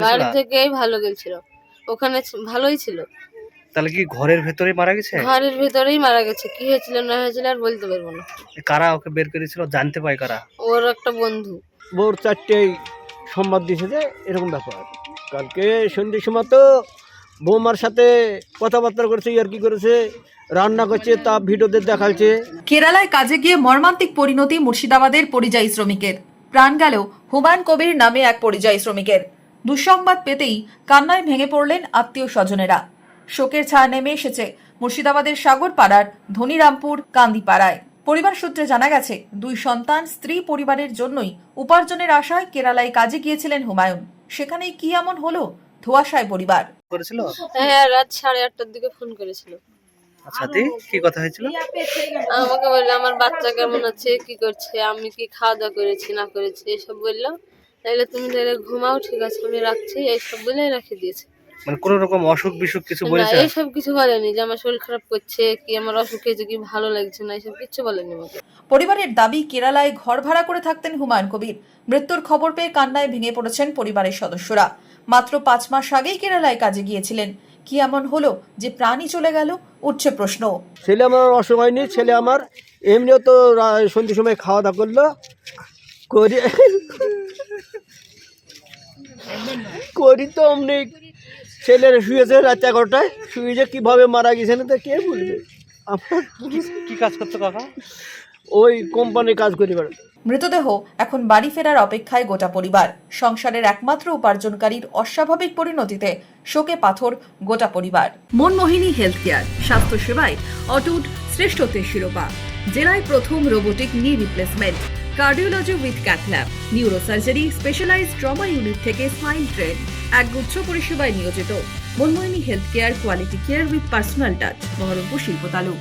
বাইরে থেকেই ভালো গেছিল, ওখানে ভালোই ছিল। তাহলে কি ঘরের ভেতরেই মারা গেছে? ঘরের ভেতরেই মারা গেছে, কি হয়েছিল না হয়েছিল আর বলতে পারবো না। কারা ওকে বের করেছিল জানতে পায় কারা? ওর একটা বন্ধু। ভোর 4টেয় সংবাদ দিয়েছে যে এরকম ব্যাপার। কালকে সন্ধ্যের সময় তো বৌমার সাথে কথাবার্তা করেছে, আর কি করেছে, রান্না করছে, তা ভিডিওতে দেখাচ্ছে। কেরালায় কাজে গিয়ে মর্মান্তিক পরিণতি মুর্শিদাবাদের পরিযায়ী শ্রমিকের। প্রাণ গেল হুমায়ুন কবির নামে এক পরিযায়ী শ্রমিকের। দুঃসংবাদ পেতেই কান্নায় ভেঙে পড়লেন আত্মীয় স্বজনেরা। শোকের ছায়া নেমে এসেছে মুর্শিদাবাদের সাগরপাড়ার ধনিরামপুর কান্দিপাড়ায়। পরিবার সূত্রে জানা গেছে, দুই সন্তান, স্ত্রী পরিবারের জন্যই উপার্জনের আশায় কেরালায় কাজে গিয়েছিলেন হুমায়ুন। সেখানেই কি এমন হলো, ধোঁয়াশায় পরিবার। করেছিল? হ্যাঁ, রাত 8:30টার দিকে ফোন করেছিল। আচ্ছা, কি কথা হয়েছিল? আমাকে বললো আমার বাচ্চা কেমন আছে, কি করছে, আমি কি খাওয়া দাওয়া করেছি না করেছি এসব বললো। তাইলে তুমি তাহলে ঘুমাও, ঠিক আছে আমি রাখছি, এইসব বলে রেখে দিয়েছে। মানে কোন রকম অসুখ বিসুখ কিছু না, বলেছে? এইসব কিছু বলেনি যে আমার শরীর খারাপ করছে, কি আমার অসুখ হয়েছে, কি ভালো লাগছে না, এইসব কিছু বলেনি আমাকে। পরিবারের দাবি, কেরালায় ঘর ভাড়া করে থাকতেন হুমায়ুন কবির। মৃত্যুর খবর পেয়ে কান্নায় ভেঙে পড়েছেন পরিবারের সদস্যরা। মাত্র 5 মাস আগেই কেরালায় কাজে গিয়েছিলেন। কি এমন হলো যে প্রাণই চলে গেল, উঠছে প্রশ্ন। ছেলে আমার অসুখ হয়নি, ছেলে আমার এমনিও তো সন্ধ্যের সময় খাওয়া দাওয়া করলো, করি তো অমনি ছেলের শুয়েছে রাত 11টায়, শুয়ে যে কিভাবে মারা গেছে না তো কে বলবে। আমার কি কাজ করতো কাকা? ওই কোম্পানির কাজ করি। মৃতদেহ এখন বাড়ি ফেরার অপেক্ষায় গোটা পরিবার। সংসারের একমাত্র উপার্জনকারীর অস্বাভাবিক পরিণতিতে শোকে পাথর গোটা পরিবার। মনমোহিনী হেলথ কেয়ার, স্বাস্থ্য সেবায় অটুট শ্রেষ্ঠত্বের শিরোপা। জেলায় প্রথম robotic knee replacement, cardiology with cath lab, neurosurgery, specialized trauma unit থেকে স্পাইন ট্রেন, একগুচ্ছ পরিষেবায় নিয়োজিত। Manmohini health care, quality care with personal touch, Baharampur শিল্পতালু।